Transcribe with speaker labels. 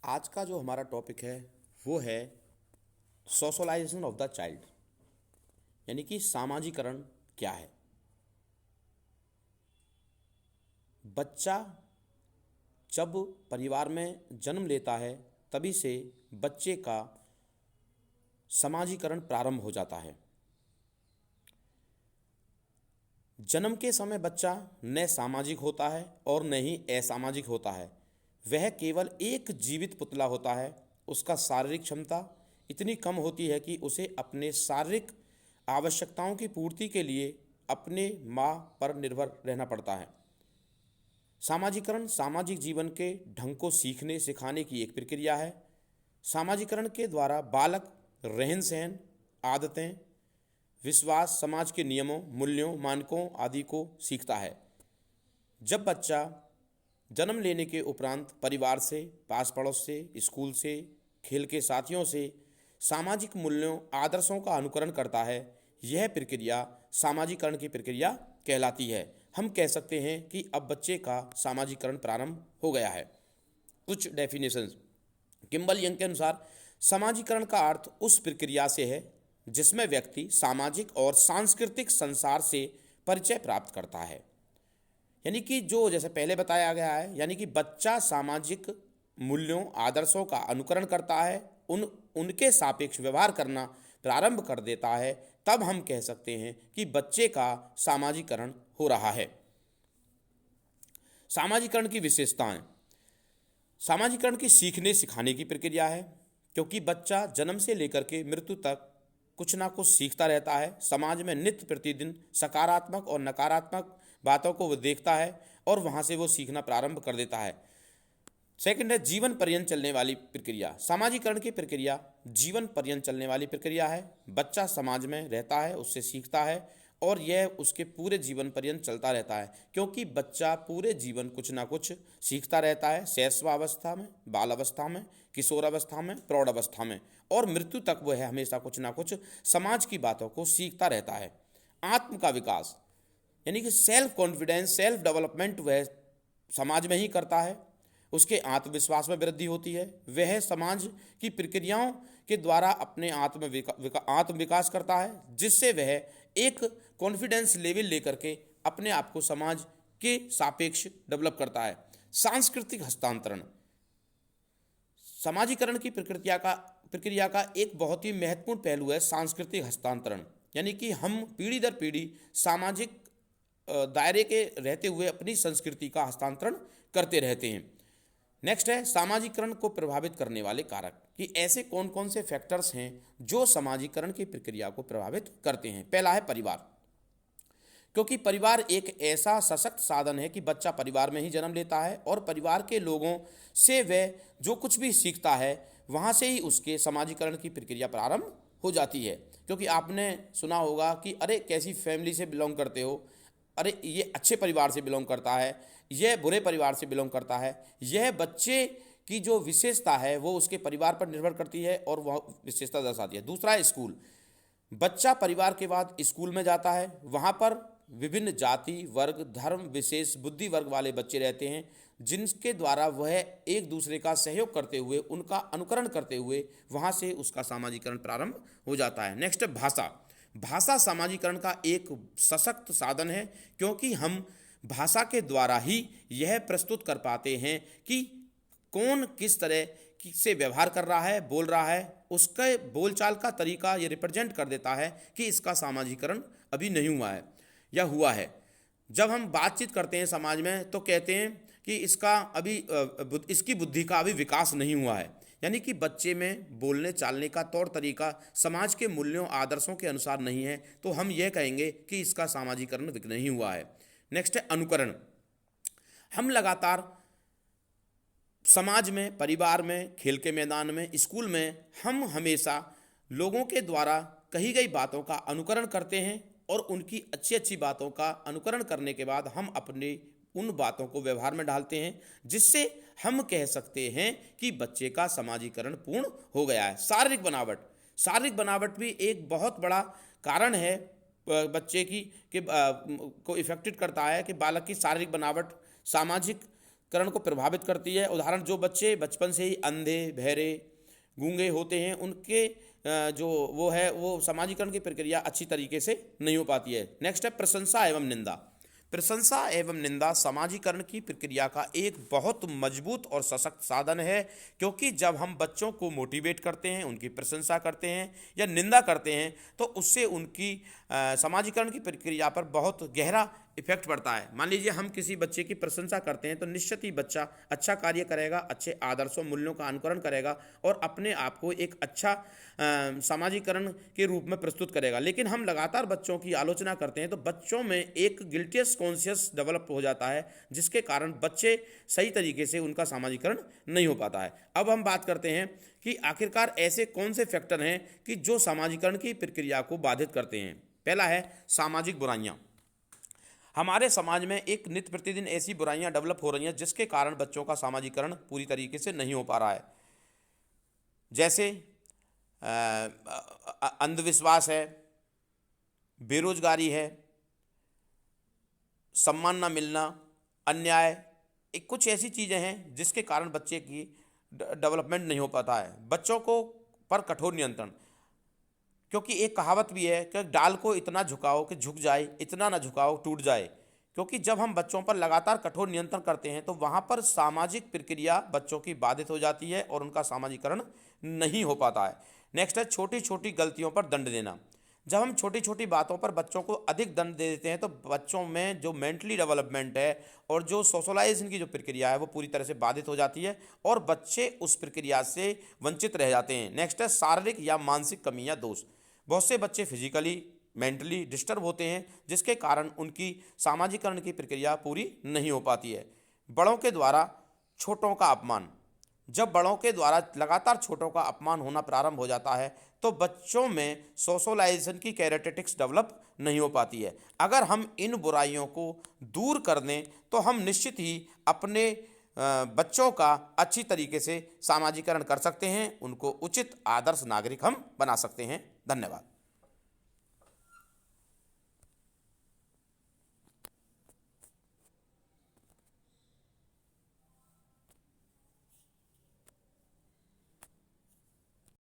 Speaker 1: आज का जो हमारा टॉपिक है वो है सोशलाइजेशन ऑफ द चाइल्ड, यानी कि सामाजिकरण क्या है। बच्चा जब परिवार में जन्म लेता है तभी से बच्चे का सामाजिकरण प्रारंभ हो जाता है। जन्म के समय बच्चा न सामाजिक होता है और न ही असामाजिक होता है। वह केवल एक जीवित पुतला होता है। उसका शारीरिक क्षमता इतनी कम होती है कि उसे अपने शारीरिक आवश्यकताओं की पूर्ति के लिए अपने माँ पर निर्भर रहना पड़ता है। सामाजिकरण सामाजिक जीवन के ढंग को सीखने सिखाने की एक प्रक्रिया है। सामाजिकरण के द्वारा बालक रहन सहन, आदतें, विश्वास, समाज के नियमों, मूल्यों, मानकों आदि को सीखता है। जब बच्चा जन्म लेने के उपरांत परिवार से, पास पड़ोस से, स्कूल से, खेल के साथियों से सामाजिक मूल्यों, आदर्शों का अनुकरण करता है, यह प्रक्रिया सामाजिकरण की प्रक्रिया कहलाती है। हम कह सकते हैं कि अब बच्चे का सामाजिकरण प्रारंभ हो गया है। कुछ डेफिनेशंस किम्बल यंग के अनुसार सामाजिकरण का अर्थ उस प्रक्रिया से है जिसमें व्यक्ति सामाजिक और सांस्कृतिक संसार से परिचय प्राप्त करता है। यानी कि जो जैसे पहले बताया गया है, यानी कि बच्चा सामाजिक मूल्यों, आदर्शों का अनुकरण करता है, उनके सापेक्ष व्यवहार करना प्रारंभ कर देता है, तब हम कह सकते हैं कि बच्चे का सामाजिकरण हो रहा है। सामाजिकरण की विशेषताएं। सामाजिकरण की सीखने सिखाने की प्रक्रिया है, क्योंकि बच्चा जन्म से लेकर के मृत्यु तक कुछ ना कुछ सीखता रहता है। समाज में नित्य प्रतिदिन सकारात्मक और नकारात्मक बातों को वो देखता है और वहाँ से वो सीखना प्रारंभ कर देता है। सेकंड है जीवन पर्यंत चलने वाली प्रक्रिया। सामाजिकरण की प्रक्रिया जीवन पर्यंत चलने वाली प्रक्रिया है। बच्चा समाज में रहता है, उससे सीखता है और यह उसके पूरे जीवन पर्यंत चलता रहता है, क्योंकि बच्चा पूरे जीवन कुछ ना कुछ सीखता रहता है। शैशवावस्था में, बाल अवस्था में, किशोर अवस्था में, प्रौढ़ अवस्था में और मृत्यु तक वह हमेशा कुछ ना कुछ समाज की बातों को सीखता रहता है। आत्म का विकास, यानी कि सेल्फ कॉन्फिडेंस, सेल्फ डेवलपमेंट वह समाज में ही करता है। उसके आत्मविश्वास में वृद्धि होती है। वह समाज की प्रक्रियाओं के द्वारा अपने आत्म विकास करता है, जिससे वह एक कॉन्फिडेंस लेवल लेकर के अपने आप को समाज के सापेक्ष डेवलप करता है। सांस्कृतिक हस्तांतरण सामाजिकरण की प्रक्रिया का एक बहुत ही महत्वपूर्ण पहलू है सांस्कृतिक हस्तांतरण। यानी कि हम पीढ़ी दर पीढ़ी सामाजिक दायरे के रहते हुए अपनी संस्कृति का हस्तांतरण करते रहते हैं। नेक्स्ट है सामाजिकरण को प्रभावित करने वाले कारक, कि ऐसे कौन कौन से फैक्टर्स हैं जो सामाजिकरण की प्रक्रिया को प्रभावित करते हैं। पहला है परिवार, क्योंकि परिवार एक ऐसा सशक्त साधन है कि बच्चा परिवार में ही जन्म लेता है और परिवार के लोगों से वह जो कुछ भी सीखता है वहाँ से ही उसके सामाजिकरण की प्रक्रिया प्रारंभ हो जाती है। क्योंकि आपने सुना होगा कि अरे कैसी फैमिली से बिलोंग करते हो, अरे ये अच्छे परिवार से बिलोंग करता है, यह बुरे परिवार से बिलोंग करता है। यह बच्चे की जो विशेषता है वो उसके परिवार पर निर्भर करती है और वह विशेषता दर्शाती है। दूसरा है स्कूल। बच्चा परिवार के बाद स्कूल में जाता है, वहाँ पर विभिन्न जाति, वर्ग, धर्म, विशेष बुद्धि वर्ग वाले बच्चे रहते हैं, जिनके द्वारा वह एक दूसरे का सहयोग करते हुए, उनका अनुकरण करते हुए वहाँ से उसका सामाजिकरण प्रारंभ हो जाता है। नेक्स्ट है भाषा। भाषा सामाजिकरण का एक सशक्त साधन है, क्योंकि हम भाषा के द्वारा ही यह प्रस्तुत कर पाते हैं कि कौन किस तरह से व्यवहार कर रहा है, बोल रहा है। उसके बोलचाल का तरीका ये रिप्रेजेंट कर देता है कि इसका सामाजिकरण अभी नहीं हुआ है या हुआ है। जब हम बातचीत करते हैं समाज में तो कहते हैं कि इसका अभी इसकी बुद्धि का अभी विकास नहीं हुआ है। यानी कि बच्चे में बोलने चालने का तौर तरीका समाज के मूल्यों, आदर्शों के अनुसार नहीं है, तो हम यह कहेंगे कि इसका सामाजिकरण नहीं हुआ है। नेक्स्ट है अनुकरण। हम लगातार समाज में, परिवार में, खेल के मैदान में, स्कूल में हम हमेशा लोगों के द्वारा कही गई बातों का अनुकरण करते हैं और उनकी अच्छी अच्छी बातों का अनुकरण करने के बाद हम अपने उन बातों को व्यवहार में डालते हैं, जिससे हम कह सकते हैं कि बच्चे का सामाजिकरण पूर्ण हो गया है। शारीरिक बनावट। शारीरिक बनावट भी एक बहुत बड़ा कारण है बच्चे की को इफेक्टेड करता है कि बालक की शारीरिक बनावट सामाजिक करण को प्रभावित करती है। उदाहरण, जो बच्चे बचपन से ही अंधे, बहरे, गूंगे होते हैं, उनके जो वो सामाजिकरण की प्रक्रिया अच्छी तरीके से नहीं हो पाती है। नेक्स्ट है प्रशंसा एवं निंदा। प्रशंसा एवं निंदा सामाजिकरण की प्रक्रिया का एक बहुत मजबूत और सशक्त साधन है, क्योंकि जब हम बच्चों को मोटिवेट करते हैं, उनकी प्रशंसा करते हैं या निंदा करते हैं, तो उससे उनकी सामाजिकरण की प्रक्रिया पर बहुत गहरा इफेक्ट पड़ता है। मान लीजिए हम किसी बच्चे की प्रशंसा करते हैं तो निश्चित ही बच्चा अच्छा कार्य करेगा, अच्छे आदर्शों मूल्यों का अनुकरण करेगा और अपने आप को एक अच्छा सामाजिकरण के रूप में प्रस्तुत करेगा। लेकिन हम लगातार बच्चों की आलोचना करते हैं तो बच्चों में एक गिल्टियस कॉन्शियस डेवलप हो जाता है, जिसके कारण बच्चे सही तरीके से उनका सामाजिकरण नहीं हो पाता है। अब हम बात करते हैं कि आखिरकार ऐसे कौन से फैक्टर हैं कि जो सामाजिकरण की प्रक्रिया को बाधित करते हैं। पहला है सामाजिक बुराइयां। हमारे समाज में एक नित्य प्रतिदिन ऐसी बुराइयां डेवलप हो रही हैं जिसके कारण बच्चों का सामाजिकरण पूरी तरीके से नहीं हो पा रहा है। जैसे अंधविश्वास है, बेरोजगारी है, सम्मान न मिलना, अन्याय, कुछ ऐसी चीज़ें हैं जिसके कारण बच्चे की डेवलपमेंट नहीं हो पाता है। बच्चों को पर कठोर नियंत्रण, क्योंकि एक कहावत भी है कि डाल को इतना झुकाओ कि झुक जाए, इतना ना झुकाओ टूट जाए। क्योंकि जब हम बच्चों पर लगातार कठोर नियंत्रण करते हैं तो वहाँ पर सामाजिक प्रक्रिया बच्चों की बाधित हो जाती है और उनका सामाजिकरण नहीं हो पाता है। नेक्स्ट है छोटी छोटी गलतियों पर दंड देना। जब हम छोटी छोटी बातों पर बच्चों को अधिक दंड दे देते हैं तो बच्चों में जो मेंटली डेवलपमेंट है और जो सोशलाइजेशन की जो प्रक्रिया है वो पूरी तरह से बाधित हो जाती है और बच्चे उस प्रक्रिया से वंचित रह जाते हैं। नेक्स्ट है शारीरिक या मानसिक कमी या दोष। बहुत से बच्चे फिजिकली मेंटली डिस्टर्ब होते हैं जिसके कारण उनकी सामाजिकरण की प्रक्रिया पूरी नहीं हो पाती है। बड़ों के द्वारा छोटों का अपमान। जब बड़ों के द्वारा लगातार छोटों का अपमान होना प्रारंभ हो जाता है तो बच्चों में सोशलाइजेशन की कैरेक्टरिस्टिक्स डेवलप नहीं हो पाती है। अगर हम इन बुराइयों को दूर कर दें तो हम निश्चित ही अपने बच्चों का अच्छी तरीके से सामाजिकरण कर सकते हैं, उनको उचित आदर्श नागरिक हम बना सकते हैं। धन्यवाद।